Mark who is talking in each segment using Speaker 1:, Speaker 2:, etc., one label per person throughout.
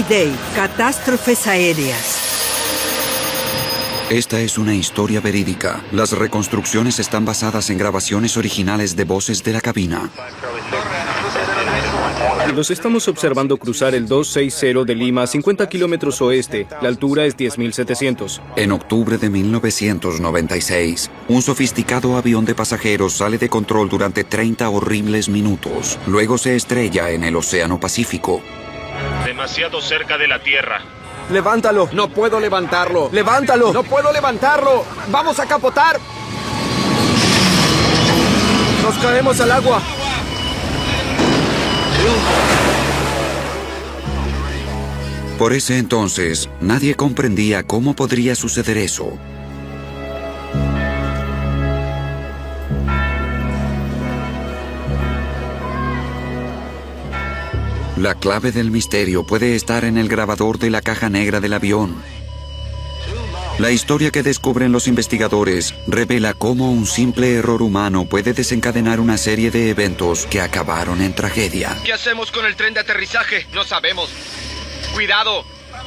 Speaker 1: D-Day, catástrofes aéreas.
Speaker 2: Esta es una historia verídica. Las reconstrucciones están basadas en grabaciones originales de voces de la cabina.
Speaker 3: Los estamos observando cruzar el 260 de Lima a 50 kilómetros oeste. La altura es 10.700.
Speaker 2: En octubre de 1996, un sofisticado avión de pasajeros sale de control durante 30 horribles minutos. Luego se estrella en el Océano Pacífico.
Speaker 4: Demasiado cerca de la Tierra.
Speaker 5: ¡Levántalo! ¡No puedo levantarlo! ¡Levántalo! ¡No puedo levantarlo! ¡Vamos a capotar! ¡Nos caemos al agua!
Speaker 2: Por ese entonces, nadie comprendía cómo podría suceder eso. La clave del misterio puede estar en el grabador de la caja negra del avión. La historia que descubren los investigadores revela cómo un simple error humano puede desencadenar una serie de eventos que acabaron en tragedia.
Speaker 5: ¿Qué hacemos con el tren de aterrizaje? No sabemos. ¡Cuidado!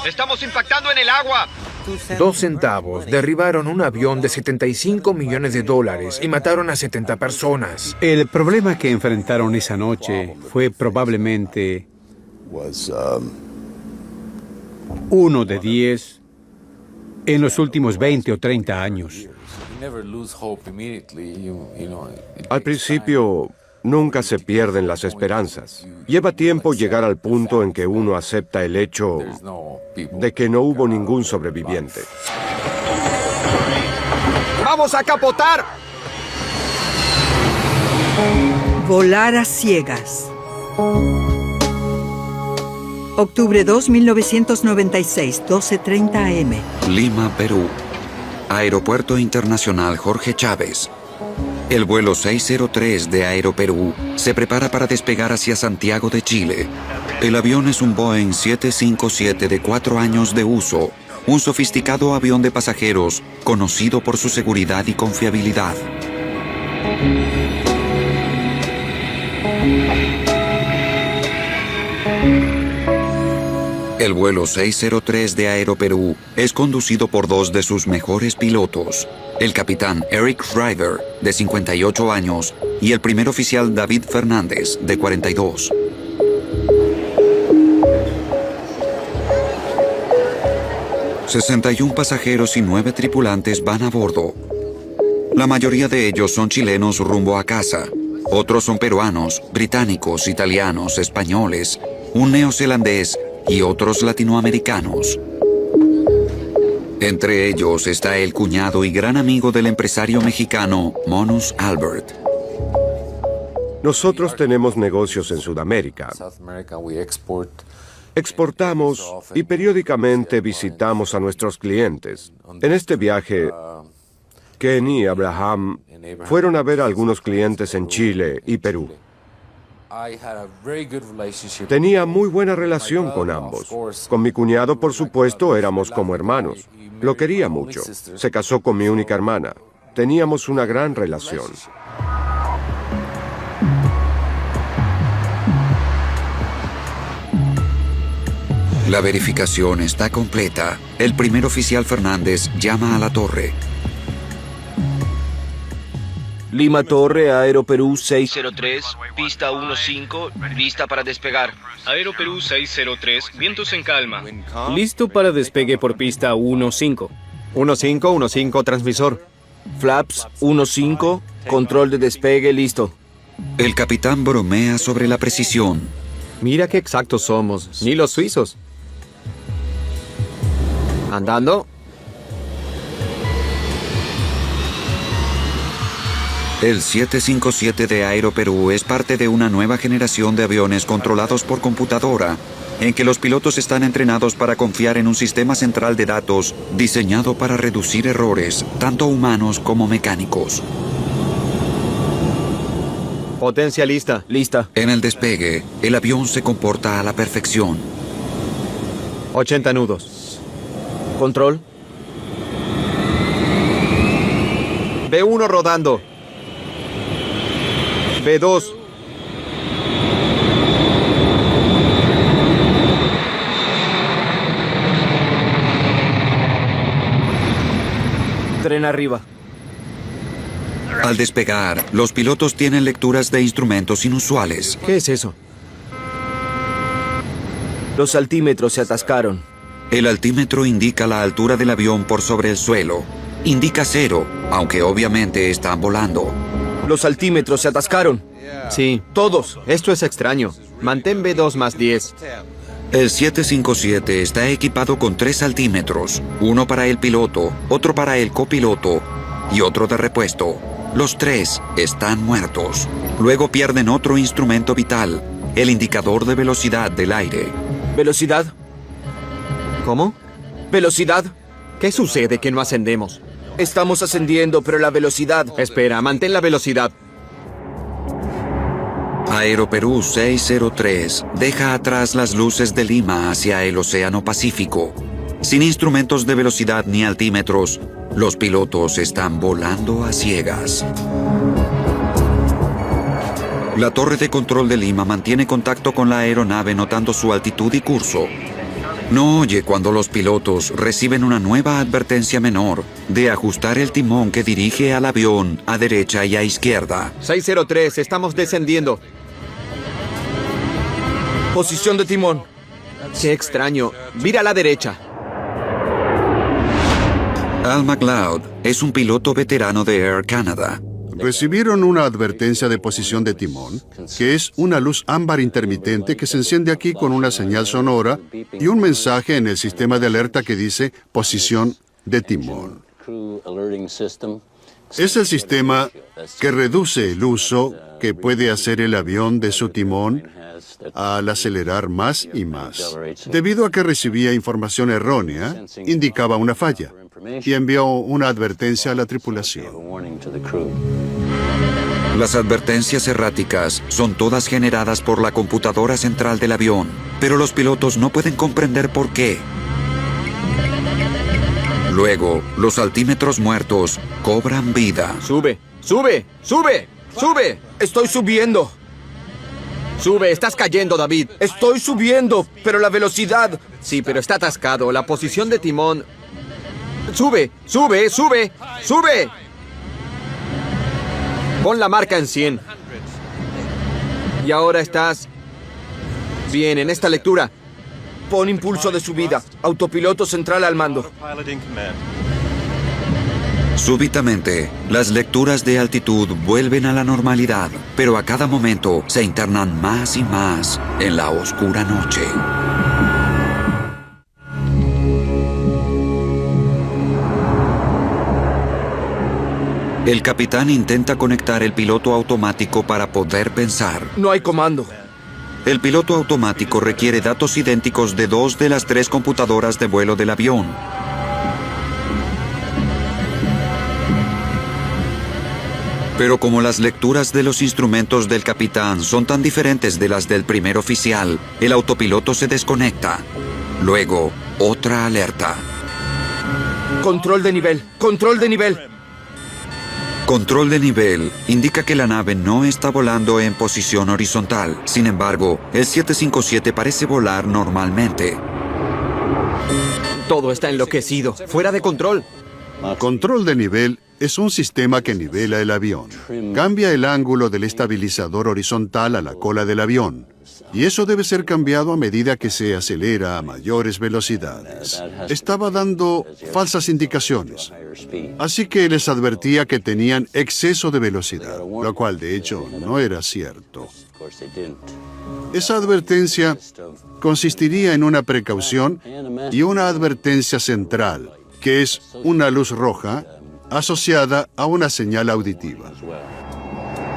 Speaker 5: ¡Estamos impactando en el agua!
Speaker 6: 2 centavos derribaron un avión de $75 millones y mataron a 70 personas.
Speaker 7: El problema que enfrentaron esa noche fue probablemente uno de 10 en los últimos 20 o 30 años.
Speaker 8: Al principio, nunca se pierden las esperanzas. Lleva tiempo llegar al punto en que uno acepta el hecho de que no hubo ningún sobreviviente.
Speaker 5: ¡Vamos a capotar!
Speaker 1: Volar a ciegas. Octubre 2, 1996, 12:30 am.
Speaker 2: Lima, Perú. Aeropuerto Internacional Jorge Chávez. El vuelo 603 de Aeroperú se prepara para despegar hacia Santiago de Chile. El avión es un Boeing 757 de 4 años de uso, un sofisticado avión de pasajeros conocido por su seguridad y confiabilidad. El vuelo 603 de Aeroperú es conducido por 2 de sus mejores pilotos, el capitán Eric Shriver, de 58 años, y el primer oficial David Fernández, de 42. ...61 pasajeros y 9 tripulantes van a bordo. La mayoría de ellos son chilenos rumbo a casa. Otros son peruanos, británicos, italianos, españoles, un neozelandés y otros latinoamericanos. Entre ellos está el cuñado y gran amigo del empresario mexicano Monus Albert.
Speaker 8: Nosotros tenemos negocios en Sudamérica. Exportamos y periódicamente visitamos a nuestros clientes. En este viaje, Ken y Abraham fueron a ver a algunos clientes en Chile y Perú. Tenía muy buena relación con ambos. Con mi cuñado, por supuesto, éramos como hermanos. Lo quería mucho. Se casó con mi única hermana. Teníamos una gran relación.
Speaker 2: La verificación está completa. El primer oficial Fernández llama a la torre.
Speaker 9: Lima Torre, Aeroperú 603, pista 15, lista para despegar.
Speaker 3: Aeroperú 603, vientos en calma. Listo para despegue por pista 15.
Speaker 5: 15, transmisor.
Speaker 9: Flaps 15, control de despegue listo.
Speaker 2: El capitán bromea sobre la precisión.
Speaker 5: Mira qué exactos somos, ni los suizos. ¿Andando?
Speaker 2: El 757 de Aeroperú es parte de una nueva generación de aviones controlados por computadora, en que los pilotos están entrenados para confiar en un sistema central de datos diseñado para reducir errores, tanto humanos como mecánicos.
Speaker 5: Potencia lista.
Speaker 9: Lista.
Speaker 2: En el despegue, el avión se comporta a la perfección.
Speaker 5: 80 nudos.
Speaker 9: Control.
Speaker 5: B1 rodando. B2.
Speaker 9: Tren arriba.
Speaker 2: Al despegar, los pilotos tienen lecturas de instrumentos inusuales.
Speaker 9: ¿Qué es eso? Los altímetros se atascaron.
Speaker 2: El altímetro indica la altura del avión por sobre el suelo. Indica 0, aunque obviamente están volando.
Speaker 9: Los altímetros se atascaron.
Speaker 10: Sí.
Speaker 9: Todos.
Speaker 10: Esto es extraño. Mantén B2 más 10.
Speaker 2: El 757 está equipado con 3 altímetros, uno para el piloto, otro para el copiloto y otro de repuesto. Los 3 están muertos. Luego pierden otro instrumento vital, el indicador de velocidad del aire.
Speaker 9: ¿Velocidad?
Speaker 10: ¿Cómo?
Speaker 9: ¿Velocidad?
Speaker 10: ¿Qué sucede que no ascendemos?
Speaker 9: Estamos ascendiendo, pero la velocidad...
Speaker 10: Espera, mantén la velocidad.
Speaker 2: Aeroperú 603 deja atrás las luces de Lima hacia el Océano Pacífico. Sin instrumentos de velocidad ni altímetros, los pilotos están volando a ciegas. La torre de control de Lima mantiene contacto con la aeronave notando su altitud y curso. No oye cuando los pilotos reciben una nueva advertencia menor de ajustar el timón que dirige al avión a derecha y a izquierda.
Speaker 10: 603, estamos descendiendo.
Speaker 9: Posición de timón.
Speaker 10: Qué extraño. Vira a la derecha.
Speaker 2: Al MacLeod es un piloto veterano de Air Canada.
Speaker 11: Recibieron una advertencia de posición de timón, que es una luz ámbar intermitente que se enciende aquí con una señal sonora y un mensaje en el sistema de alerta que dice posición de timón. Es el sistema que reduce el uso que puede hacer el avión de su timón al acelerar más y más. Debido a que recibía información errónea, indicaba una falla y envió una advertencia a la tripulación.
Speaker 2: Las advertencias erráticas son todas generadas por la computadora central del avión, pero los pilotos no pueden comprender por qué. Luego, los altímetros muertos cobran vida.
Speaker 10: Sube, sube, sube, sube.
Speaker 9: Estoy subiendo.
Speaker 10: Sube, estás cayendo, David.
Speaker 9: Estoy subiendo, pero la velocidad...
Speaker 10: Sí, pero está atascado. La posición de timón... Sube, sube, sube, sube. Pon la marca en 100. Y ahora estás... bien, en esta lectura.
Speaker 9: Pon impulso de subida. Autopiloto central al mando.
Speaker 2: Súbitamente, las lecturas de altitud vuelven a la normalidad, pero a cada momento se internan más y más en la oscura noche. El capitán intenta conectar el piloto automático para poder pensar.
Speaker 9: No hay comando.
Speaker 2: El piloto automático requiere datos idénticos de 2 de las 3 computadoras de vuelo del avión. Pero como las lecturas de los instrumentos del capitán son tan diferentes de las del primer oficial, el autopiloto se desconecta. Luego, otra alerta.
Speaker 9: Control de nivel. Control de nivel.
Speaker 2: Control de nivel indica que la nave no está volando en posición horizontal. Sin embargo, el 757 parece volar normalmente.
Speaker 10: Todo está enloquecido. Fuera de control.
Speaker 11: Control de nivel es un sistema que nivela el avión. Cambia el ángulo del estabilizador horizontal a la cola del avión. Y eso debe ser cambiado a medida que se acelera a mayores velocidades. Estaba dando falsas indicaciones. Así que les advertía que tenían exceso de velocidad, lo cual de hecho no era cierto. Esa advertencia consistiría en una precaución y una advertencia central, que es una luz roja asociada a una señal auditiva.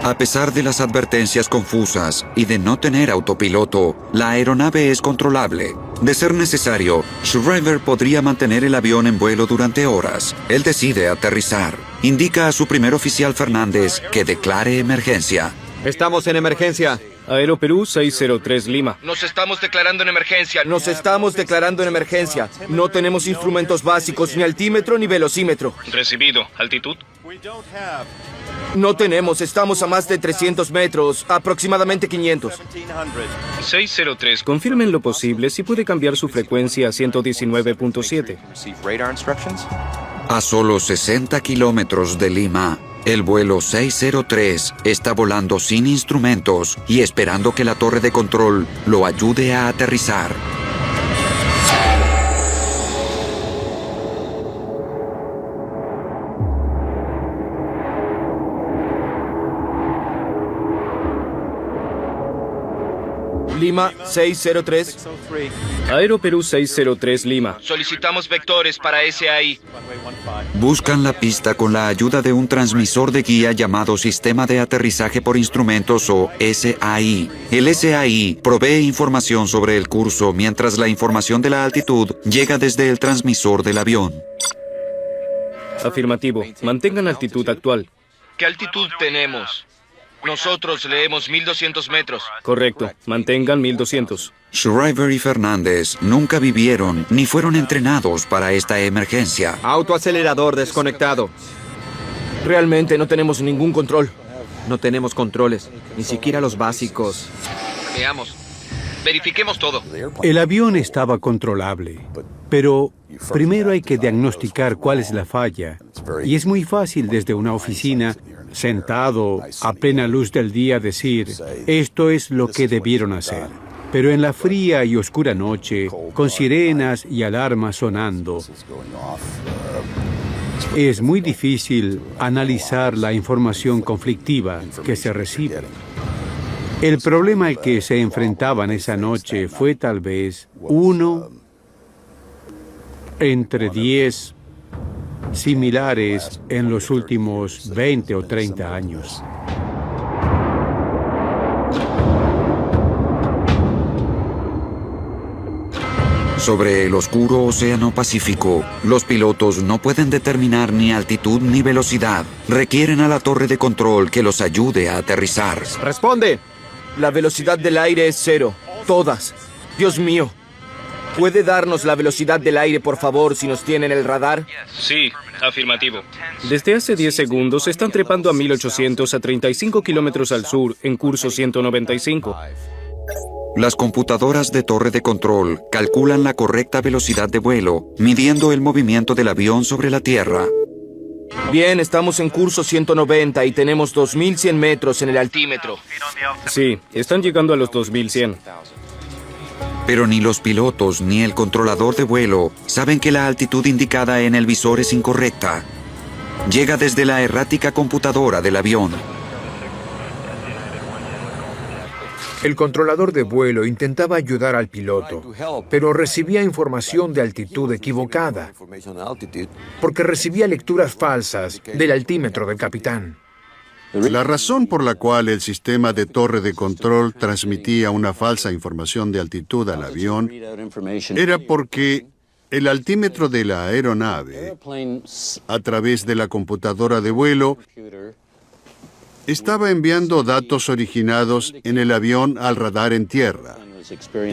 Speaker 2: A pesar de las advertencias confusas y de no tener autopiloto, la aeronave es controlable. De ser necesario, Shriver podría mantener el avión en vuelo durante horas. Él decide aterrizar. Indica a su primer oficial Fernández que declare emergencia.
Speaker 10: Estamos en emergencia.
Speaker 3: Aeroperú 603 Lima.
Speaker 5: Nos estamos declarando en emergencia.
Speaker 9: Nos estamos declarando en emergencia. No tenemos instrumentos básicos, ni altímetro ni velocímetro.
Speaker 4: Recibido. ¿Altitud?
Speaker 9: No tenemos, estamos a más de 300 metros, aproximadamente 500.
Speaker 4: 603.
Speaker 3: Confirmen lo posible si puede cambiar su frecuencia a 119.7.
Speaker 2: A solo 60 kilómetros de Lima, el vuelo 603 está volando sin instrumentos y esperando que la torre de control lo ayude a aterrizar.
Speaker 10: Lima 603.
Speaker 3: Aeroperú 603 Lima.
Speaker 9: Solicitamos vectores para SAI.
Speaker 2: Buscan la pista con la ayuda de un transmisor de guía llamado Sistema de Aterrizaje por Instrumentos o SAI. El SAI provee información sobre el curso mientras la información de la altitud llega desde el transmisor del avión.
Speaker 3: Afirmativo. Mantengan altitud actual.
Speaker 9: ¿Qué altitud tenemos? Nosotros leemos 1200 metros.
Speaker 3: Correcto. Mantengan 1200.
Speaker 2: Shriver y Fernández nunca vivieron ni fueron entrenados para esta emergencia.
Speaker 10: Autoacelerador desconectado. Realmente no tenemos ningún control. No tenemos controles, ni siquiera los básicos.
Speaker 5: Veamos. Verifiquemos todo.
Speaker 7: El avión estaba controlable, pero primero hay que diagnosticar cuál es la falla. Y es muy fácil desde una oficina, sentado a plena luz del día, decir, esto es lo que debieron hacer. Pero en la fría y oscura noche, con sirenas y alarmas sonando, es muy difícil analizar la información conflictiva que se recibe. El problema al que se enfrentaban esa noche fue tal vez uno entre 10 similares en los últimos 20 o 30 años.
Speaker 2: Sobre el oscuro océano Pacífico, los pilotos no pueden determinar ni altitud ni velocidad. Requieren a la torre de control que los ayude a aterrizar.
Speaker 10: ¡Responde! La velocidad del aire es 0. Todas. Dios mío. ¿Puede darnos la velocidad del aire, por favor, si nos tienen el radar?
Speaker 4: Sí, afirmativo.
Speaker 3: Desde hace 10 segundos están trepando a 1800 a 35 kilómetros al sur, en curso 195.
Speaker 2: Las computadoras de torre de control calculan la correcta velocidad de vuelo, midiendo el movimiento del avión sobre la Tierra.
Speaker 10: Bien, estamos en curso 190 y tenemos 2100 metros en el altímetro.
Speaker 3: Sí, están llegando a los 2100.
Speaker 2: Pero ni los pilotos ni el controlador de vuelo saben que la altitud indicada en el visor es incorrecta. Llega desde la errática computadora del avión.
Speaker 6: El controlador de vuelo intentaba ayudar al piloto, pero recibía información de altitud equivocada, porque recibía lecturas falsas del altímetro del capitán.
Speaker 11: La razón por la cual el sistema de torre de control transmitía una falsa información de altitud al avión era porque el altímetro de la aeronave, a través de la computadora de vuelo, estaba enviando datos originados en el avión al radar en tierra,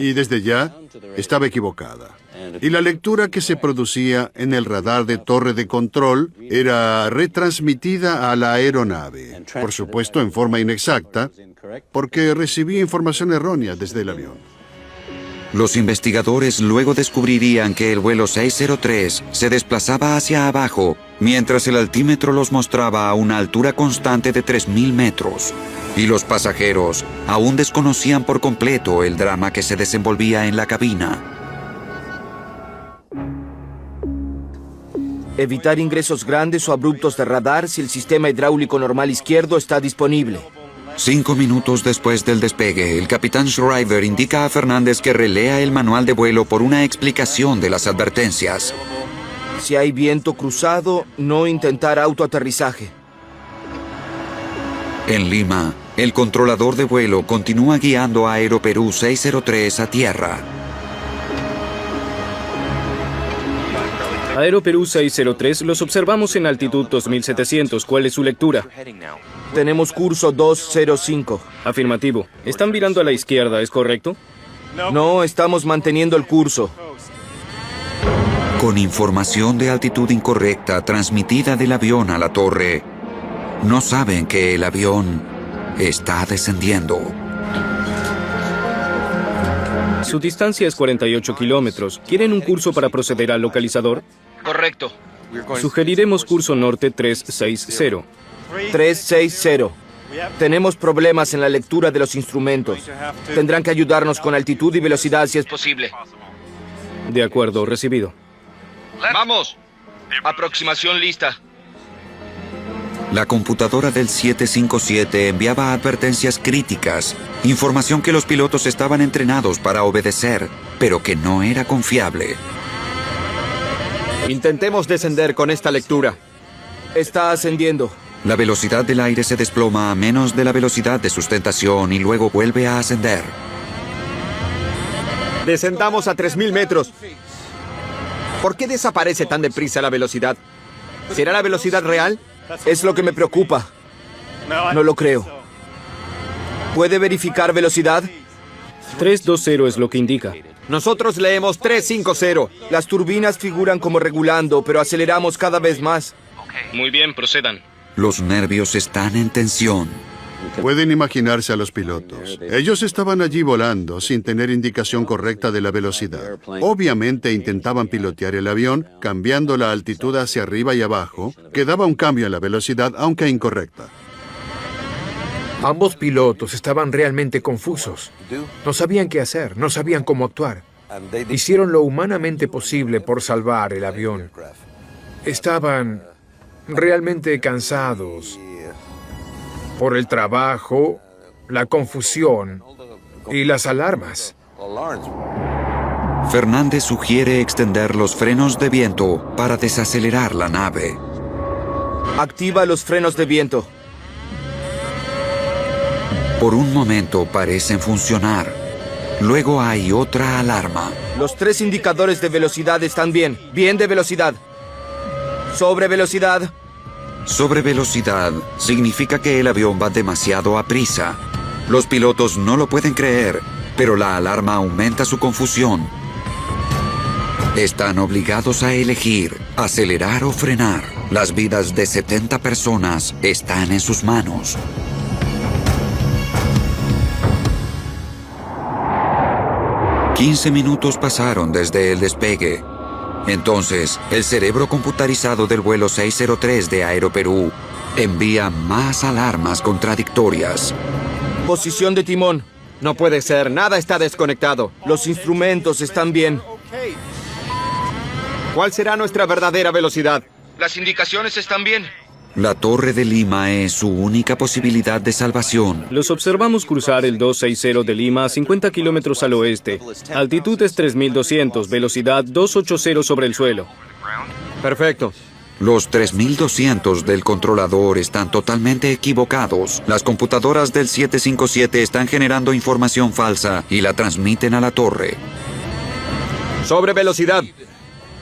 Speaker 11: y desde ya estaba equivocada. Y la lectura que se producía en el radar de torre de control era retransmitida a la aeronave, por supuesto en forma inexacta, porque recibía información errónea desde el avión.
Speaker 2: Los investigadores luego descubrirían que el vuelo 603 se desplazaba hacia abajo, mientras el altímetro los mostraba a una altura constante de 3000 metros. Y los pasajeros aún desconocían por completo el drama que se desenvolvía en la cabina.
Speaker 10: Evitar ingresos grandes o abruptos de radar si el sistema hidráulico normal izquierdo está disponible.
Speaker 2: 5 minutos después del despegue, el capitán Shriver indica a Fernández que relea el manual de vuelo por una explicación de las advertencias.
Speaker 10: Si hay viento cruzado, no intentar autoaterrizaje.
Speaker 2: En Lima, el controlador de vuelo continúa guiando a Aeroperú 603 a tierra.
Speaker 3: Aeroperú 603, los observamos en altitud 2700. ¿Cuál es su lectura?
Speaker 10: Tenemos curso 205.
Speaker 3: Afirmativo. Están virando a la izquierda, ¿es correcto?
Speaker 10: No, estamos manteniendo el curso.
Speaker 2: Con información de altitud incorrecta transmitida del avión a la torre, no saben que el avión está descendiendo.
Speaker 3: Su distancia es 48 kilómetros. ¿Quieren un curso para proceder al localizador?
Speaker 5: Correcto.
Speaker 3: Sugeriremos curso norte 360.
Speaker 10: 360. Tenemos problemas en la lectura de los instrumentos. Tendrán que ayudarnos con altitud y velocidad si es posible.
Speaker 3: De acuerdo, recibido.
Speaker 5: ¡Vamos!
Speaker 9: Aproximación lista.
Speaker 2: La computadora del 757 enviaba advertencias críticas, información que los pilotos estaban entrenados para obedecer, pero que no era confiable.
Speaker 5: Intentemos descender con esta lectura.
Speaker 10: Está ascendiendo.
Speaker 2: La velocidad del aire se desploma a menos de la velocidad de sustentación y luego vuelve a ascender.
Speaker 5: Descendamos a 3.000 metros. ¿Por qué desaparece tan deprisa la velocidad? ¿Será la velocidad real?
Speaker 10: Es lo que me preocupa. No lo creo. ¿Puede verificar velocidad?
Speaker 3: 320 es lo que indica.
Speaker 5: Nosotros leemos 350.
Speaker 10: Las turbinas figuran como regulando, pero aceleramos cada vez más.
Speaker 4: Muy bien, procedan.
Speaker 2: Los nervios están en tensión.
Speaker 11: Pueden imaginarse a los pilotos. Ellos estaban allí volando sin tener indicación correcta de la velocidad. Obviamente intentaban pilotear el avión, cambiando la altitud hacia arriba y abajo, que daba un cambio en la velocidad, aunque incorrecta.
Speaker 6: Ambos pilotos estaban realmente confusos. No sabían qué hacer, no sabían cómo actuar. Hicieron lo humanamente posible por salvar el avión. Estaban realmente cansados por el trabajo, la confusión y las alarmas.
Speaker 2: Fernández sugiere extender los frenos de viento para desacelerar la nave.
Speaker 10: Activa los frenos de viento.
Speaker 2: Por un momento parecen funcionar. Luego hay otra alarma.
Speaker 10: Los 3 indicadores de velocidad están bien. Bien de velocidad. Sobre velocidad.
Speaker 2: Sobre velocidad significa que el avión va demasiado aprisa. Los pilotos no lo pueden creer, pero la alarma aumenta su confusión. Están obligados a elegir, acelerar o frenar. Las vidas de 70 personas están en sus manos. «15 minutos pasaron desde el despegue. Entonces, el cerebro computarizado del vuelo 603 de Aeroperú envía más alarmas contradictorias.
Speaker 10: Posición de timón.
Speaker 5: No puede ser, nada está desconectado.
Speaker 10: Los instrumentos están bien.
Speaker 5: ¿Cuál será nuestra verdadera velocidad?
Speaker 9: Las indicaciones están bien.
Speaker 2: La Torre de Lima es su única posibilidad de salvación.
Speaker 3: Los observamos cruzar el 260 de Lima a 50 kilómetros al oeste. Altitud es 3200, velocidad 280 sobre el suelo.
Speaker 5: Perfecto.
Speaker 2: Los 3200 del controlador están totalmente equivocados. Las computadoras del 757 están generando información falsa y la transmiten a la torre.
Speaker 5: Sobre velocidad.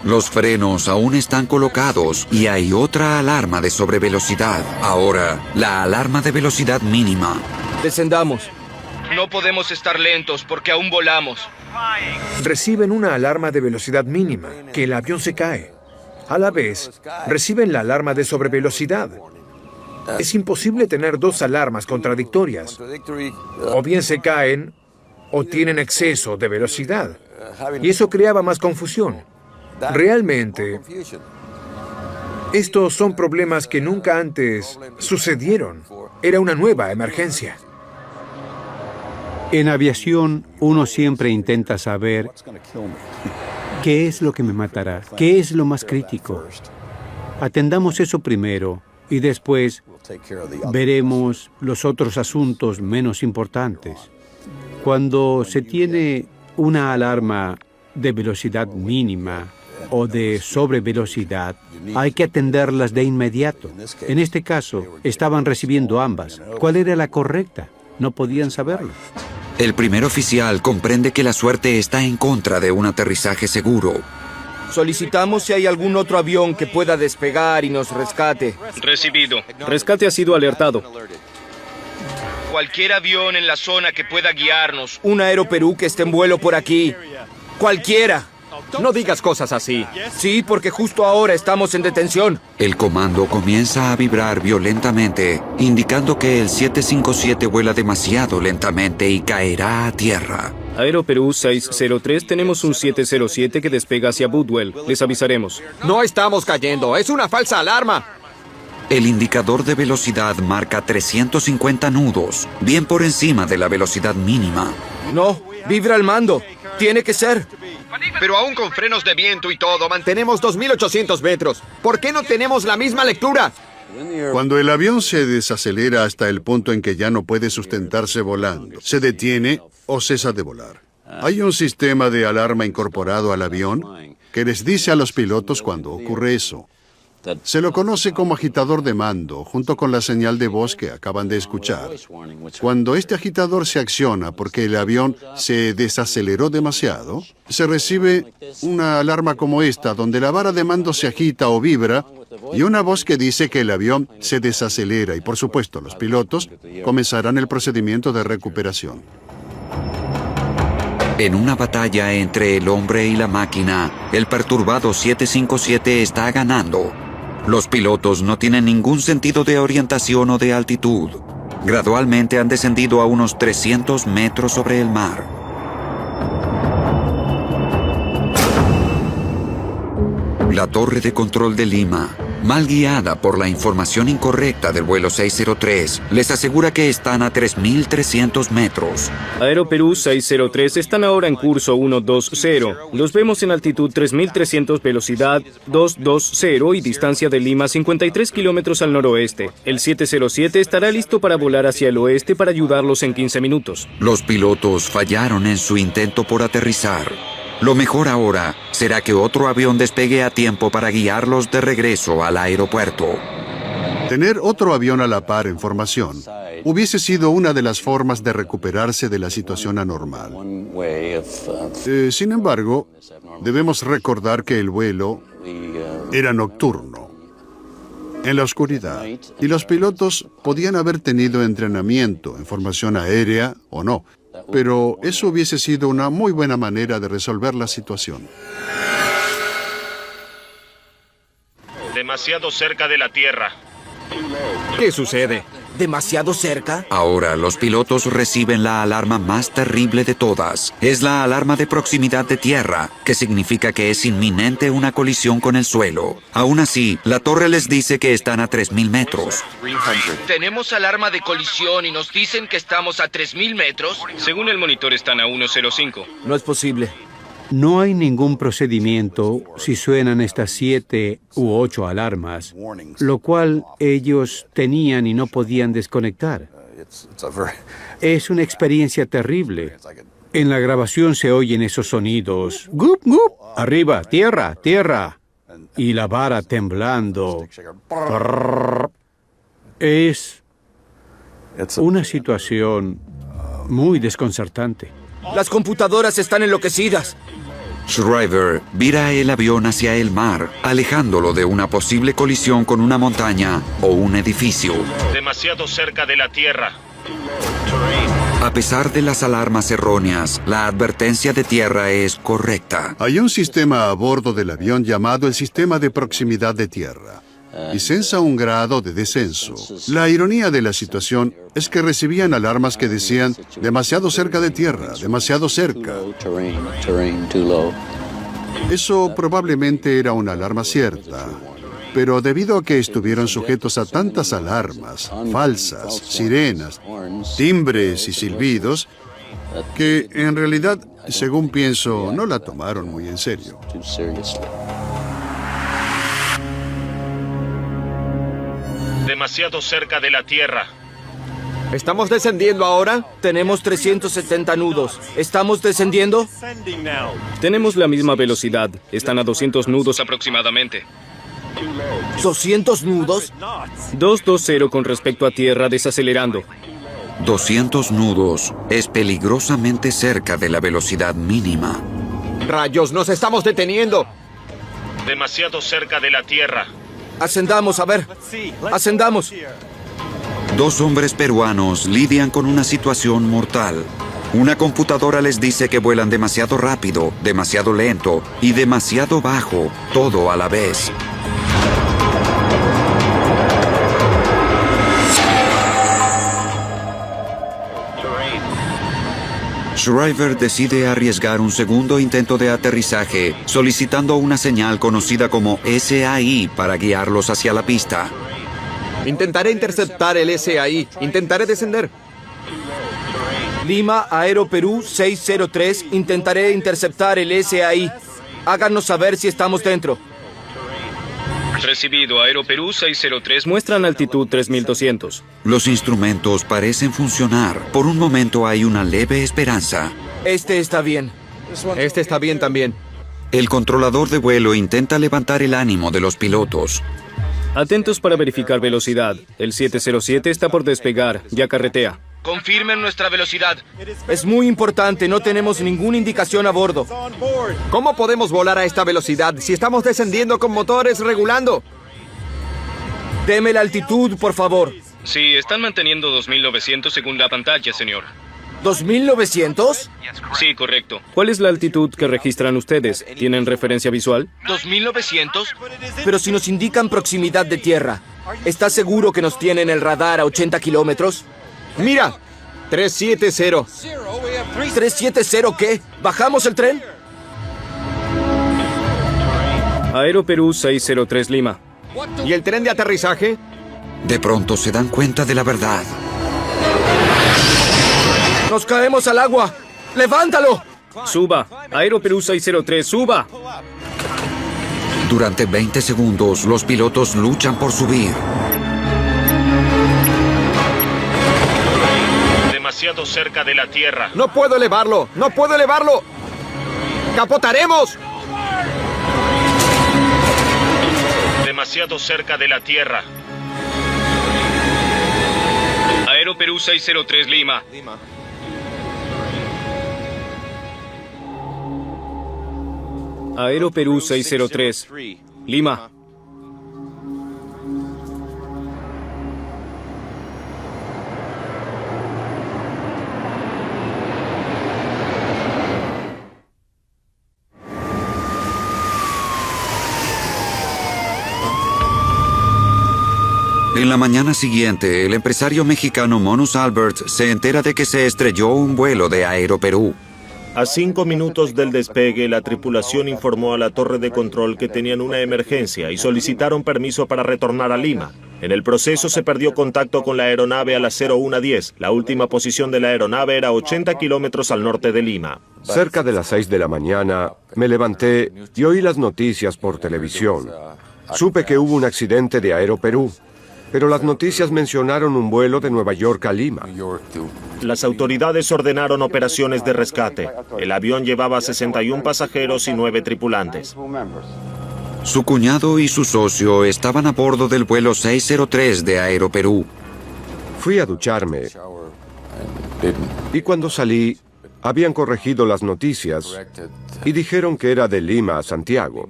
Speaker 2: Los frenos aún están colocados y hay otra alarma de sobrevelocidad. Ahora, la alarma de velocidad mínima.
Speaker 10: Descendamos.
Speaker 9: No podemos estar lentos porque aún volamos.
Speaker 6: Reciben una alarma de velocidad mínima, que el avión se cae. A la vez, reciben la alarma de sobrevelocidad. Es imposible tener 2 alarmas contradictorias. O bien se caen, o tienen exceso de velocidad. Y eso creaba más confusión. Realmente, estos son problemas que nunca antes sucedieron. Era una nueva emergencia.
Speaker 7: En aviación, uno siempre intenta saber qué es lo que me matará, qué es lo más crítico. Atendamos eso primero y después veremos los otros asuntos menos importantes. Cuando se tiene una alarma de velocidad mínima o de sobrevelocidad, hay que atenderlas de inmediato. En este caso, estaban recibiendo ambas. ¿Cuál era la correcta? No podían saberlo.
Speaker 2: El primer oficial comprende que la suerte está en contra de un aterrizaje seguro.
Speaker 10: Solicitamos si hay algún otro avión que pueda despegar y nos rescate.
Speaker 4: Recibido.
Speaker 3: Rescate ha sido alertado.
Speaker 9: Cualquier avión en la zona que pueda guiarnos.
Speaker 10: Un Aeroperú que esté en vuelo por aquí. Cualquiera.
Speaker 5: No digas cosas así.
Speaker 10: Sí, porque justo ahora estamos en detención.
Speaker 2: El comando comienza a vibrar violentamente, indicando que el 757 vuela demasiado lentamente y caerá a tierra.
Speaker 3: Aeroperú 603, tenemos un 707 que despega hacia Budwell. Les avisaremos.
Speaker 5: No estamos cayendo, es una falsa alarma.
Speaker 2: El indicador de velocidad marca 350 nudos, bien por encima de la velocidad mínima.
Speaker 10: No, vibra el mando. Tiene que ser.
Speaker 5: Pero aún con frenos de viento y todo, mantenemos 2.800 metros. ¿Por qué no tenemos la misma lectura?
Speaker 11: Cuando el avión se desacelera hasta el punto en que ya no puede sustentarse volando, se detiene o cesa de volar. Hay un sistema de alarma incorporado al avión que les dice a los pilotos cuando ocurre eso. Se lo conoce como agitador de mando, junto con la señal de voz que acaban de escuchar. Cuando este agitador se acciona porque el avión se desaceleró demasiado, se recibe una alarma como esta, donde la vara de mando se agita o vibra, y una voz que dice que el avión se desacelera, y por supuesto los pilotos comenzarán el procedimiento de recuperación.
Speaker 2: En una batalla entre el hombre y la máquina, el perturbado 757 está ganando. Los pilotos no tienen ningún sentido de orientación o de altitud. Gradualmente han descendido a unos 300 metros sobre el mar. La torre de control de Lima, mal guiada por la información incorrecta del vuelo 603, les asegura que están a 3.300 metros.
Speaker 3: Aeroperú 603 están ahora en curso 120. Los vemos en altitud 3.300, velocidad 220 y distancia de Lima 53 kilómetros al noroeste. El 707 estará listo para volar hacia el oeste para ayudarlos en 15 minutos.
Speaker 2: Los pilotos fallaron en su intento por aterrizar. Lo mejor ahora será que otro avión despegue a tiempo para guiarlos de regreso al aeropuerto.
Speaker 11: Tener otro avión a la par en formación hubiese sido una de las formas de recuperarse de la situación anormal. Sin embargo, debemos recordar que el vuelo era nocturno, en la oscuridad, y los pilotos podían haber tenido entrenamiento en formación aérea o no, pero eso hubiese sido una muy buena manera de resolver la situación.
Speaker 4: Demasiado cerca de la Tierra.
Speaker 5: ¿Qué sucede?
Speaker 10: ¿Demasiado cerca?
Speaker 2: Ahora los pilotos reciben la alarma más terrible de todas. Es la alarma de proximidad de tierra, que significa que es inminente una colisión con el suelo. Aún así, la torre les dice que están a 3.000 metros.
Speaker 9: Tenemos alarma de colisión y nos dicen que estamos a 3.000 metros.
Speaker 4: Según el monitor están a 105.
Speaker 10: No es posible.
Speaker 7: No hay ningún procedimiento si suenan estas 7 u 8 alarmas, lo cual ellos tenían y no podían desconectar. Es una experiencia terrible. En la grabación se oyen esos sonidos. ¡Gup, gup! Arriba, tierra, tierra. Y la vara temblando. Es una situación muy desconcertante.
Speaker 10: Las computadoras están enloquecidas.
Speaker 2: Shriver vira el avión hacia el mar, alejándolo de una posible colisión con una montaña o un edificio.
Speaker 4: Demasiado cerca de la Tierra.
Speaker 2: A pesar de las alarmas erróneas, la advertencia de tierra es correcta.
Speaker 11: Hay un sistema a bordo del avión llamado el sistema de proximidad de tierra, y censa un grado de descenso. La ironía de la situación es que recibían alarmas que decían demasiado cerca de tierra, demasiado cerca. Eso probablemente era una alarma cierta, pero debido a que estuvieron sujetos a tantas alarmas, falsas, sirenas, timbres y silbidos, que en realidad, según pienso, no la tomaron muy en serio.
Speaker 4: Demasiado cerca de la Tierra.
Speaker 5: ¿Estamos descendiendo ahora?
Speaker 10: Tenemos 370 nudos. ¿Estamos descendiendo?
Speaker 3: Tenemos la misma velocidad. Están a 200 nudos
Speaker 4: Aproximadamente.
Speaker 10: ¿200 nudos?
Speaker 3: 220 con respecto a tierra, desacelerando.
Speaker 2: 200 nudos es peligrosamente cerca de la velocidad mínima.
Speaker 5: ¡Rayos, nos estamos deteniendo!
Speaker 4: Demasiado cerca de la Tierra.
Speaker 10: Ascendamos, a ver. Ascendamos.
Speaker 2: Dos hombres peruanos lidian con una situación mortal. Una computadora les dice que vuelan demasiado rápido, demasiado lento y demasiado bajo, todo a la vez. Shriver decide arriesgar un segundo intento de aterrizaje, solicitando una señal conocida como SAI para guiarlos hacia la pista.
Speaker 5: Intentaré interceptar el SAI. Intentaré descender.
Speaker 10: Lima, Aero Perú 603, intentaré interceptar el SAI. Háganos saber si estamos dentro.
Speaker 3: Recibido, Aero Perú 603, muestran altitud 3200.
Speaker 2: Los instrumentos parecen funcionar. Por un momento hay una leve esperanza.
Speaker 10: Este está bien.
Speaker 5: Este está bien también.
Speaker 2: El controlador de vuelo intenta levantar el ánimo de los pilotos.
Speaker 3: Atentos para verificar velocidad. El 707 está por despegar, ya carretea.
Speaker 10: Confirmen nuestra velocidad. Es muy importante, no tenemos ninguna indicación a bordo.
Speaker 5: ¿Cómo podemos volar a esta velocidad si estamos descendiendo con motores regulando?
Speaker 10: Deme la altitud, por favor.
Speaker 3: Sí, están manteniendo 2900 según la pantalla, señor.
Speaker 10: ¿2900?
Speaker 3: Sí, correcto. ¿Cuál es la altitud que registran ustedes? ¿Tienen referencia visual?
Speaker 10: ¿2900? Pero si nos indican proximidad de tierra, ¿estás seguro que nos tienen el radar a 80 kilómetros?
Speaker 5: ¡Mira! 370.
Speaker 10: ¿370 qué? ¿Bajamos el tren?
Speaker 3: Aero Perú 603 Lima.
Speaker 5: ¿Y el tren de aterrizaje?
Speaker 2: De pronto se dan cuenta de la verdad.
Speaker 10: ¡Nos caemos al agua! ¡Levántalo!
Speaker 3: Suba. Aero Perú 603, suba.
Speaker 2: Durante 20 segundos, los pilotos luchan por subir.
Speaker 4: Demasiado cerca de la tierra.
Speaker 5: ¡No puedo elevarlo! ¡No puedo elevarlo! ¡Capotaremos!
Speaker 4: Demasiado cerca de la tierra.
Speaker 3: Aero Perú 603 Lima. Aero Perú 603 Lima.
Speaker 2: En la mañana siguiente, el empresario mexicano Monus Albert se entera de que se estrelló un vuelo de Aero Perú.
Speaker 12: A 5 minutos del despegue, la tripulación informó a la torre de control que tenían una emergencia y solicitaron permiso para retornar a Lima. En el proceso se perdió contacto con la aeronave a las 01:10. La última posición de la aeronave era 80 kilómetros al norte de Lima.
Speaker 8: Cerca de las 6 de la mañana, me levanté y oí las noticias por televisión. Supe que hubo un accidente de Aero Perú, pero las noticias mencionaron un vuelo de Nueva York a Lima.
Speaker 12: Las autoridades ordenaron operaciones de rescate. El avión llevaba 61 pasajeros y 9 tripulantes.
Speaker 2: Su cuñado y su socio estaban a bordo del vuelo 603 de Aero Perú.
Speaker 8: Fui a ducharme y cuando salí, habían corregido las noticias y dijeron que era de Lima a Santiago.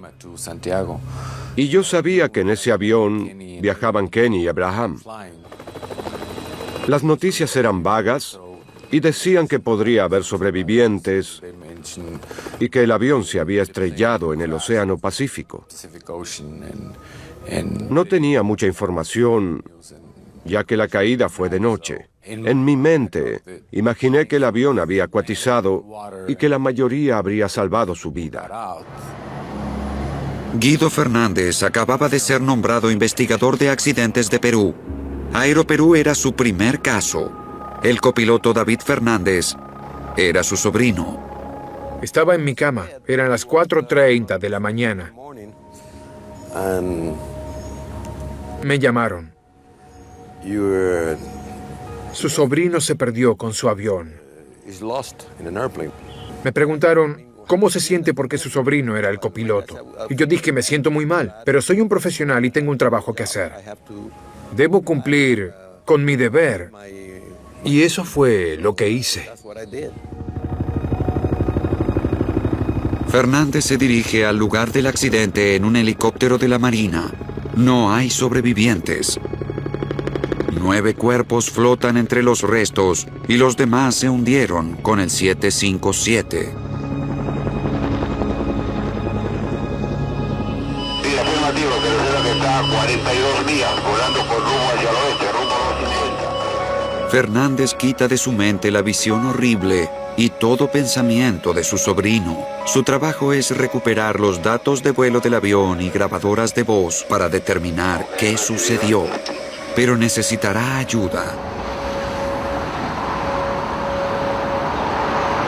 Speaker 8: Y yo sabía que en ese avión viajaban Kenny y Abraham. Las noticias eran vagas y decían que podría haber sobrevivientes y que el avión se había estrellado en el Océano Pacífico. No tenía mucha información, ya que la caída fue de noche. En mi mente, imaginé que el avión había acuatizado y que la mayoría habría salvado su vida.
Speaker 2: Guido Fernández acababa de ser nombrado investigador de accidentes de Perú. Aero Perú era su primer caso. El copiloto David Fernández era su sobrino.
Speaker 6: Estaba en mi cama. Eran las 4:30 de la mañana. Me llamaron. Su sobrino se perdió con su avión. Me preguntaron cómo se siente porque su sobrino era el copiloto. Y yo dije, me siento muy mal, pero soy un profesional y tengo un trabajo que hacer. Debo cumplir con mi deber. Y eso fue lo que hice.
Speaker 2: Fernández se dirige al lugar del accidente en un helicóptero de la Marina. No hay sobrevivientes. 9 cuerpos flotan entre los restos y los demás se hundieron con el 757.
Speaker 13: Sí, afirmativo, que está a 42 días volando por rumbo hacia el oeste, rumbo 250.
Speaker 2: Fernández quita de su mente la visión horrible y todo pensamiento de su sobrino. Su trabajo es recuperar los datos de vuelo del avión y grabadoras de voz para determinar qué sucedió. Pero necesitará ayuda.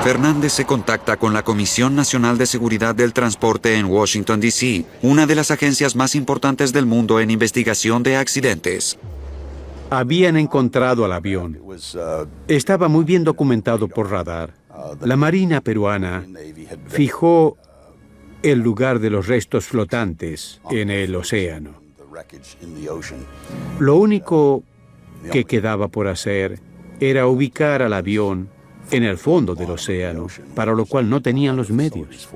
Speaker 2: Fernández se contacta con la Comisión Nacional de Seguridad del Transporte en Washington, D.C., una de las agencias más importantes del mundo en investigación de accidentes.
Speaker 7: Habían encontrado al avión. Estaba muy bien documentado por radar. La Marina peruana fijó el lugar de los restos flotantes en el océano. Lo único que quedaba por hacer era ubicar al avión en el fondo del océano, para lo cual no tenían los medios.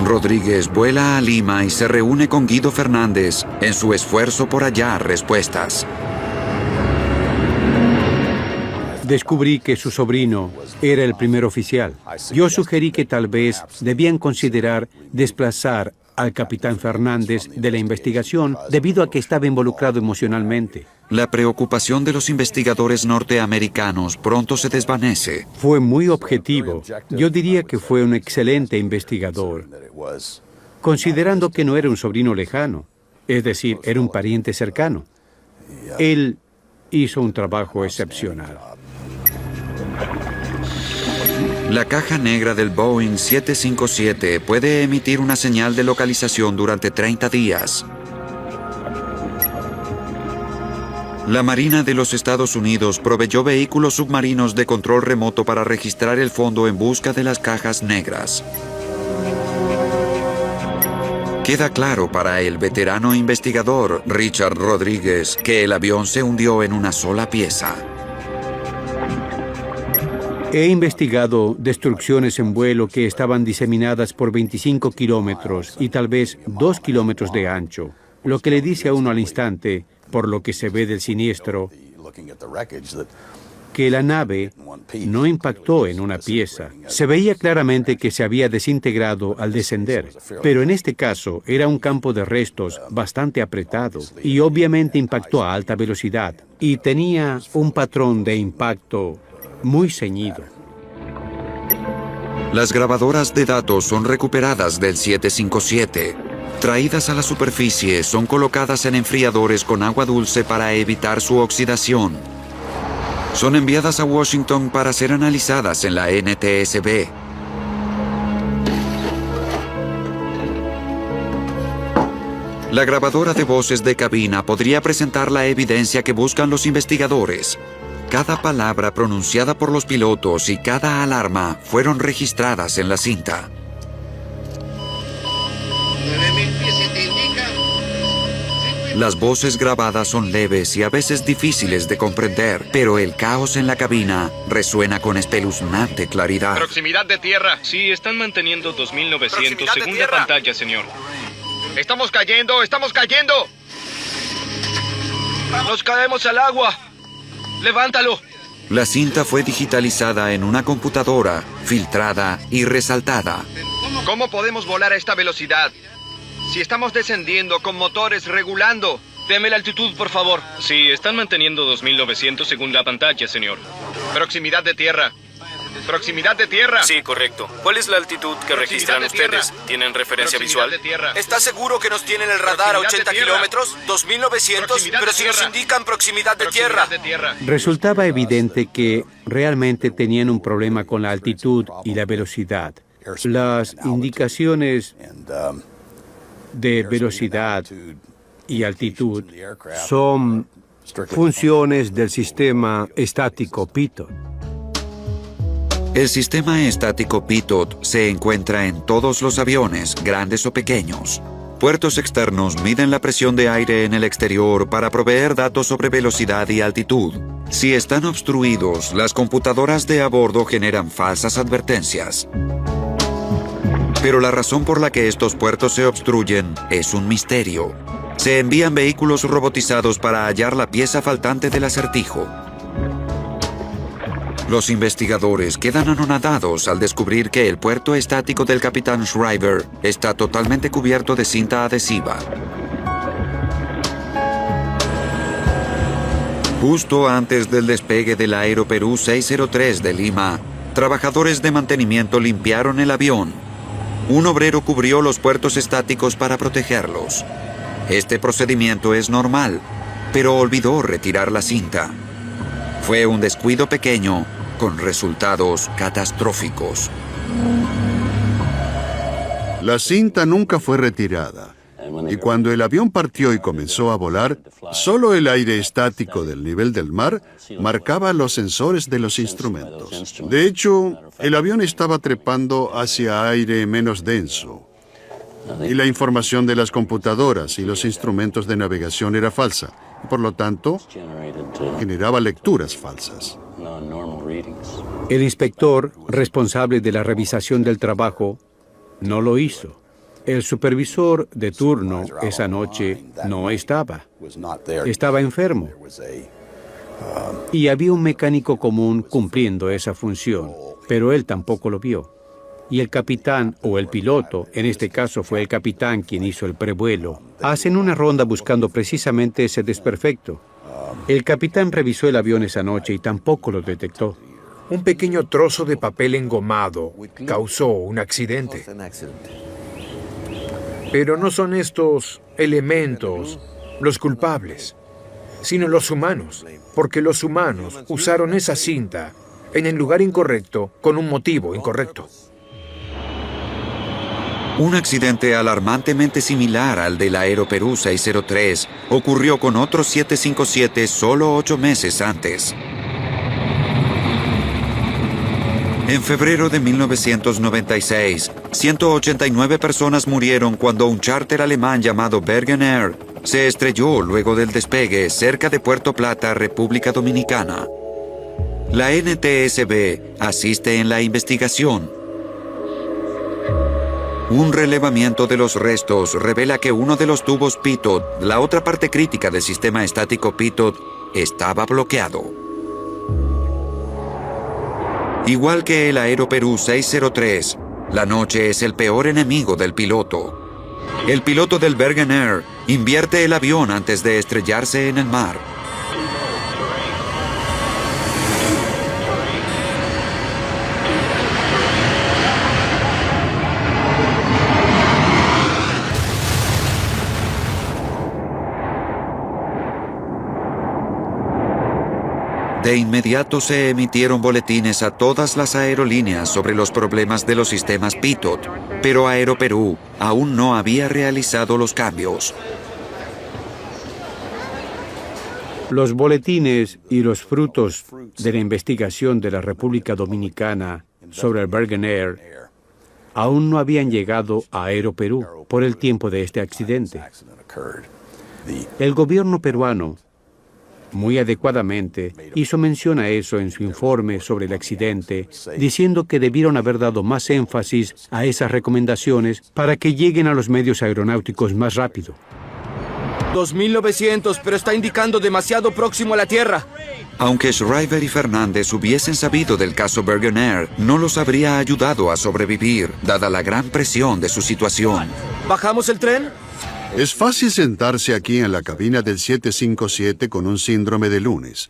Speaker 2: Rodríguez vuela a Lima y se reúne con Guido Fernández en su esfuerzo por hallar respuestas.
Speaker 7: Descubrí que su sobrino era el primer oficial. Yo sugerí que tal vez debían considerar desplazar al capitán Fernández de la investigación debido a que estaba involucrado emocionalmente.
Speaker 2: La preocupación de los investigadores norteamericanos pronto se desvanece.
Speaker 7: Fue muy objetivo. Yo diría que fue un excelente investigador, considerando que no era un sobrino lejano, es decir, era un pariente cercano. Él hizo un trabajo excepcional.
Speaker 2: La caja negra del Boeing 757 puede emitir una señal de localización durante 30 días. La Marina de los Estados Unidos proveyó vehículos submarinos de control remoto para registrar el fondo en busca de las cajas negras. Queda claro para el veterano investigador Richard Rodríguez que el avión se hundió en una sola pieza.
Speaker 7: He investigado destrucciones en vuelo que estaban diseminadas por 25 kilómetros y tal vez 2 kilómetros de ancho, lo que le dice a uno al instante, por lo que se ve del siniestro, que la nave no impactó en una pieza. Se veía claramente que se había desintegrado al descender, pero en este caso era un campo de restos bastante apretado y obviamente impactó a alta velocidad y tenía un patrón de impacto muy ceñido.
Speaker 2: Las grabadoras de datos son recuperadas del 757. Traídas a la superficie, son colocadas en enfriadores con agua dulce para evitar su oxidación. Son enviadas a Washington para ser analizadas en la NTSB. La grabadora de voces de cabina podría presentar la evidencia que buscan los investigadores. Cada palabra pronunciada por los pilotos y cada alarma fueron registradas en la cinta. Las voces grabadas son leves y a veces difíciles de comprender, pero el caos en la cabina resuena con espeluznante claridad.
Speaker 4: Proximidad de tierra.
Speaker 3: Sí, están manteniendo 2900. Segunda pantalla, señor.
Speaker 10: ¡Estamos cayendo! ¡Estamos cayendo! ¡Nos caemos al agua! ¡Levántalo!
Speaker 2: La cinta fue digitalizada en una computadora, filtrada y resaltada.
Speaker 10: ¿Cómo podemos volar a esta velocidad? Si estamos descendiendo con motores regulando. Deme la altitud, por favor.
Speaker 3: Sí, están manteniendo 2900 según la pantalla, señor.
Speaker 10: Proximidad de tierra. Proximidad de tierra.
Speaker 3: Sí, correcto. ¿Cuál es la altitud que registran ustedes? ¿Tienen referencia visual?
Speaker 10: ¿Está seguro que nos tienen el radar a 80 kilómetros? 2900, pero si nos indican proximidad de tierra.
Speaker 7: Resultaba evidente que realmente tenían un problema con la altitud y la velocidad. Las indicaciones de velocidad y altitud son funciones del sistema estático Pitot.
Speaker 2: El sistema estático Pitot se encuentra en todos los aviones, grandes o pequeños. Puertos externos miden la presión de aire en el exterior para proveer datos sobre velocidad y altitud. Si están obstruidos, las computadoras de a bordo generan falsas advertencias. Pero la razón por la que estos puertos se obstruyen es un misterio. Se envían vehículos robotizados para hallar la pieza faltante del acertijo. Los investigadores quedan anonadados al descubrir que el puerto estático del capitán Shriver está totalmente cubierto de cinta adhesiva. Justo antes del despegue del Aeroperú 603 de Lima, trabajadores de mantenimiento limpiaron el avión. Un obrero cubrió los puertos estáticos para protegerlos. Este procedimiento es normal, pero olvidó retirar la cinta. Fue un descuido pequeño con resultados catastróficos.
Speaker 11: La cinta nunca fue retirada. Y cuando el avión partió y comenzó a volar, solo el aire estático del nivel del mar marcaba los sensores de los instrumentos. De hecho, el avión estaba trepando hacia aire menos denso. Y la información de las computadoras y los instrumentos de navegación era falsa. Y por lo tanto, generaba lecturas falsas.
Speaker 7: El inspector, responsable de la revisación del trabajo, no lo hizo. El supervisor de turno esa noche no estaba. Estaba enfermo. Y había un mecánico común cumpliendo esa función, pero él tampoco lo vio. Y el capitán o el piloto, en este caso fue el capitán quien hizo el prevuelo, hacen una ronda buscando precisamente ese desperfecto. El capitán revisó el avión esa noche y tampoco lo detectó.
Speaker 6: Un pequeño trozo de papel engomado causó un accidente. Pero no son estos elementos los culpables, sino los humanos, porque los humanos usaron esa cinta en el lugar incorrecto con un motivo incorrecto.
Speaker 2: Un accidente alarmantemente similar al del Aeroperú 603 ocurrió con otros 757 solo 8 meses antes. En febrero de 1996, 189 personas murieron cuando un charter alemán llamado Bergen Air se estrelló luego del despegue cerca de Puerto Plata, República Dominicana. La NTSB asiste en la investigación. Un relevamiento de los restos revela que uno de los tubos pitot, la otra parte crítica del sistema estático pitot, estaba bloqueado. Igual que el Aeroperú 603, la noche es el peor enemigo del piloto. El piloto del Bergen Air invierte el avión antes de estrellarse en el mar. De inmediato se emitieron boletines a todas las aerolíneas sobre los problemas de los sistemas pitot, pero Aeroperú aún no había realizado los cambios.
Speaker 7: Los boletines y los frutos de la investigación de la República Dominicana sobre el Bergen Air aún no habían llegado a Aeroperú por el tiempo de este accidente. El gobierno peruano, muy adecuadamente, hizo mención a eso en su informe sobre el accidente, diciendo que debieron haber dado más énfasis a esas recomendaciones para que lleguen a los medios aeronáuticos más rápido.
Speaker 10: 2900, pero está indicando demasiado próximo a la Tierra.
Speaker 2: Aunque Schreiber y Fernández hubiesen sabido del caso Bergen Air, no los habría ayudado a sobrevivir, dada la gran presión de su situación.
Speaker 10: ¿Bajamos el tren?
Speaker 11: Es fácil sentarse aquí en la cabina del 757 con un síndrome de lunes,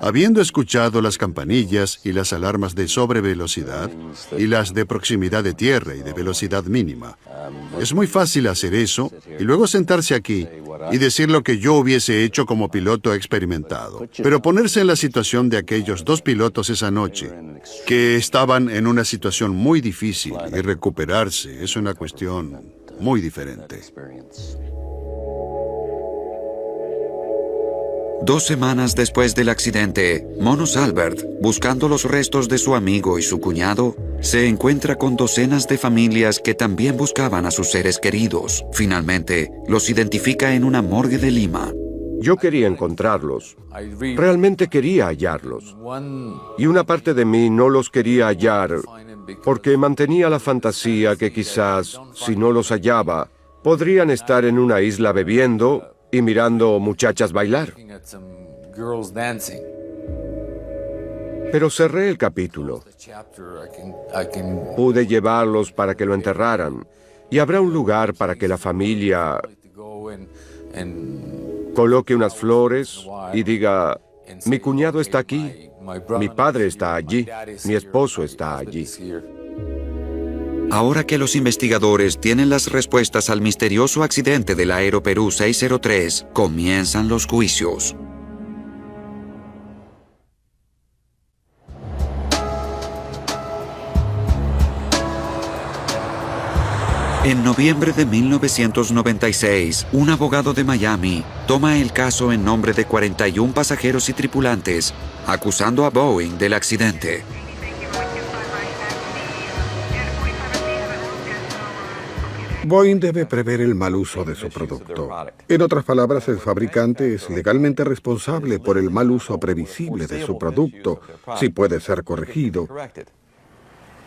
Speaker 11: habiendo escuchado las campanillas y las alarmas de sobrevelocidad y las de proximidad de tierra y de velocidad mínima. Es muy fácil hacer eso y luego sentarse aquí y decir lo que yo hubiese hecho como piloto experimentado. Pero ponerse en la situación de aquellos dos pilotos esa noche, que estaban en una situación muy difícil, y recuperarse es una cuestión muy diferente.
Speaker 2: 2 semanas después del accidente, Monos Albert, buscando los restos de su amigo y su cuñado, se encuentra con docenas de familias que también buscaban a sus seres queridos. Finalmente, los identifica en una morgue de Lima.
Speaker 8: Yo quería encontrarlos. Realmente quería hallarlos. Y una parte de mí no los quería hallar porque mantenía la fantasía que quizás, si no los hallaba, podrían estar en una isla bebiendo y mirando muchachas bailar. Pero cerré el capítulo. Pude llevarlos para que lo enterraran. Y habrá un lugar para que la familia coloque unas flores y diga, Mi cuñado está aquí, mi padre está allí, mi esposo está allí.
Speaker 2: Ahora que los investigadores tienen las respuestas al misterioso accidente del Aeroperú 603, comienzan los juicios. En noviembre de 1996, un abogado de Miami toma el caso en nombre de 41 pasajeros y tripulantes, acusando a Boeing del accidente.
Speaker 13: Boeing debe prever el mal uso de su producto. En otras palabras, el fabricante es legalmente responsable por el mal uso previsible de su producto, si puede ser corregido.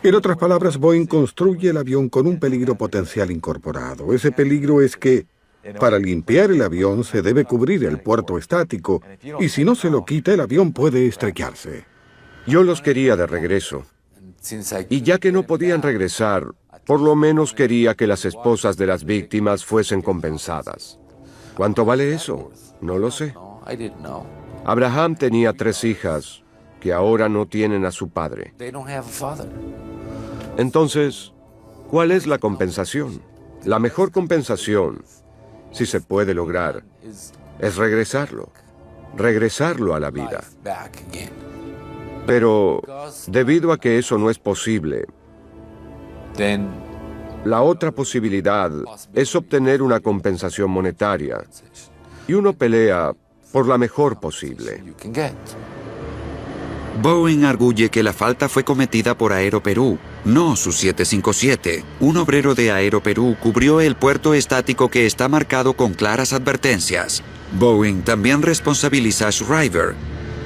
Speaker 13: En otras palabras, Boeing construye el avión con un peligro potencial incorporado. Ese peligro es que, para limpiar el avión, se debe cubrir el puerto estático, y si no se lo quita, el avión puede estrellarse.
Speaker 8: Yo los quería de regreso. Y ya que no podían regresar, por lo menos quería que las esposas de las víctimas fuesen compensadas. ¿Cuánto vale eso? No lo sé. Abraham tenía 3 hijas que ahora no tienen a su padre. Entonces, ¿cuál es la compensación? La mejor compensación, si se puede lograr, es regresarlo a la vida. Pero, debido a que eso no es posible, la otra posibilidad es obtener una compensación monetaria. Y uno pelea por la mejor posible.
Speaker 2: Boeing arguye que la falta fue cometida por Aeroperú, no su 757. Un obrero de Aeroperú cubrió el puerto estático que está marcado con claras advertencias. Boeing también responsabiliza a Shriver.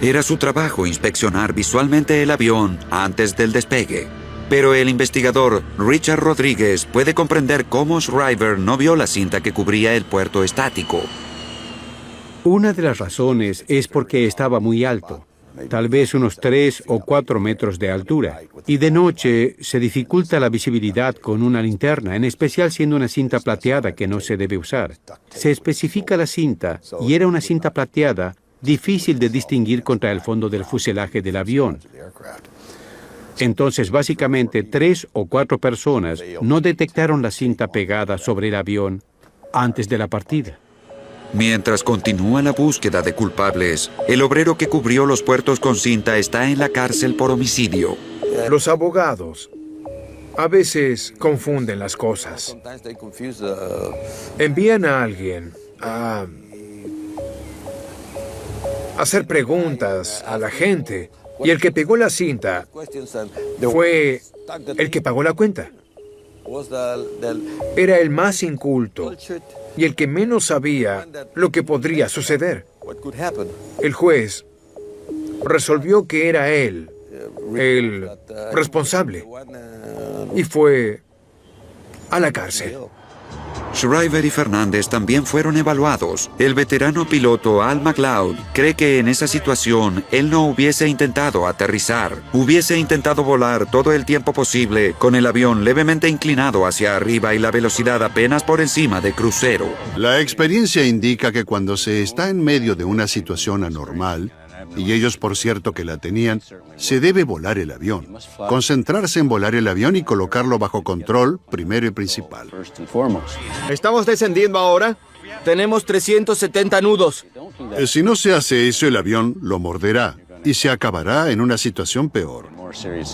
Speaker 2: Era su trabajo inspeccionar visualmente el avión antes del despegue. Pero el investigador Richard Rodríguez puede comprender cómo Shriver no vio la cinta que cubría el puerto estático.
Speaker 7: Una de las razones es porque estaba muy alto, tal vez unos 3 o 4 metros de altura, y de noche se dificulta la visibilidad con una linterna, en especial siendo una cinta plateada que no se debe usar. Se especifica la cinta, y era una cinta plateada difícil de distinguir contra el fondo del fuselaje del avión. Entonces, básicamente, 3 o 4 personas no detectaron la cinta pegada sobre el avión antes de la partida.
Speaker 2: Mientras continúa la búsqueda de culpables, el obrero que cubrió los puertos con cinta está en la cárcel por homicidio.
Speaker 6: Los abogados a veces confunden las cosas. Envían a alguien a hacer preguntas a la gente, y el que pegó la cinta fue el que pagó la cuenta. Era el más inculto y el que menos sabía lo que podría suceder. El juez resolvió que era él el responsable y fue a la cárcel.
Speaker 2: Shriver y Fernández también fueron evaluados. El veterano piloto Al McLeod cree que en esa situación él no hubiese intentado aterrizar. Hubiese intentado volar todo el tiempo posible con el avión levemente inclinado hacia arriba y la velocidad apenas por encima de crucero.
Speaker 11: La experiencia indica que cuando se está en medio de una situación anormal, y ellos por cierto que la tenían, se debe volar el avión. Concentrarse en volar el avión y colocarlo bajo control, primero y principal.
Speaker 10: ¿Estamos descendiendo ahora? Tenemos 370 nudos.
Speaker 11: Si no se hace eso, el avión lo morderá y se acabará en una situación peor.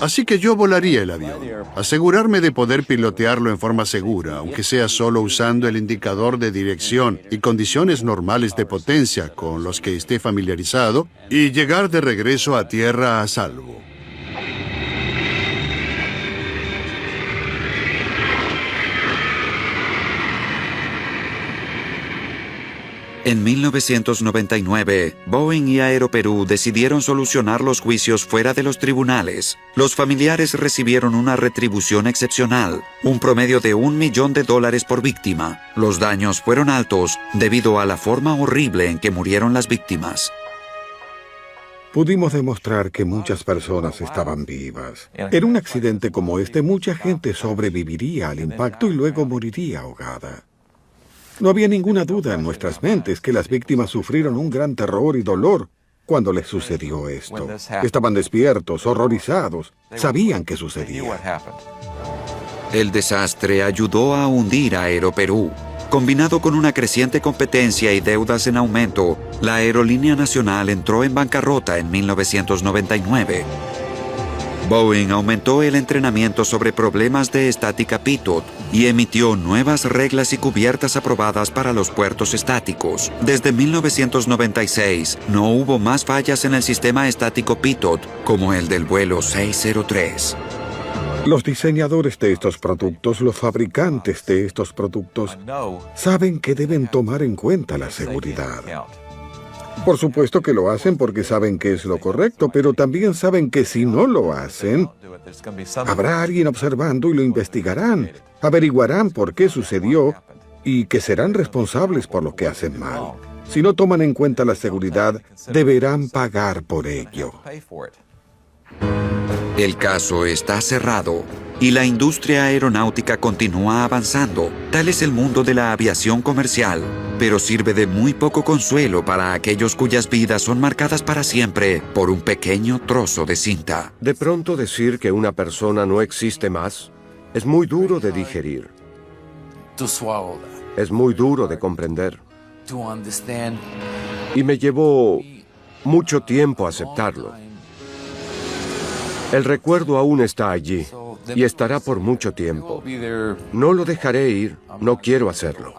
Speaker 11: Así que yo volaría el avión, asegurarme de poder pilotearlo en forma segura, aunque sea solo usando el indicador de dirección y condiciones normales de potencia con los que esté familiarizado, y llegar de regreso a tierra a salvo.
Speaker 2: En 1999, Boeing y Aeroperú decidieron solucionar los juicios fuera de los tribunales. Los familiares recibieron una retribución excepcional, un promedio de $1 millón por víctima. Los daños fueron altos debido a la forma horrible en que murieron las víctimas.
Speaker 13: Pudimos demostrar que muchas personas estaban vivas. En un accidente como este, mucha gente sobreviviría al impacto y luego moriría ahogada. No había ninguna duda en nuestras mentes que las víctimas sufrieron un gran terror y dolor cuando les sucedió esto. Estaban despiertos, horrorizados. Sabían que sucedía.
Speaker 2: El desastre ayudó a hundir a Aeroperú. Combinado con una creciente competencia y deudas en aumento, la aerolínea nacional entró en bancarrota en 1999. Boeing aumentó el entrenamiento sobre problemas de estática pitot y emitió nuevas reglas y cubiertas aprobadas para los puertos estáticos. Desde 1996 no hubo más fallas en el sistema estático pitot como el del vuelo 603.
Speaker 13: Los diseñadores de estos productos, los fabricantes de estos productos, saben que deben tomar en cuenta la seguridad. Por supuesto que lo hacen porque saben que es lo correcto, pero también saben que si no lo hacen, habrá alguien observando y lo investigarán, averiguarán por qué sucedió y que serán responsables por lo que hacen mal. Si no toman en cuenta la seguridad, deberán pagar por ello.
Speaker 2: El caso está cerrado y la industria aeronáutica continúa avanzando. Tal es el mundo de la aviación comercial, pero sirve de muy poco consuelo para aquellos cuyas vidas son marcadas para siempre por un pequeño trozo de cinta.
Speaker 8: De pronto decir que una persona no existe más es muy duro de digerir. Es muy duro de comprender. Y me llevó mucho tiempo aceptarlo. El recuerdo aún está allí y estará por mucho tiempo. No lo dejaré ir, no quiero hacerlo.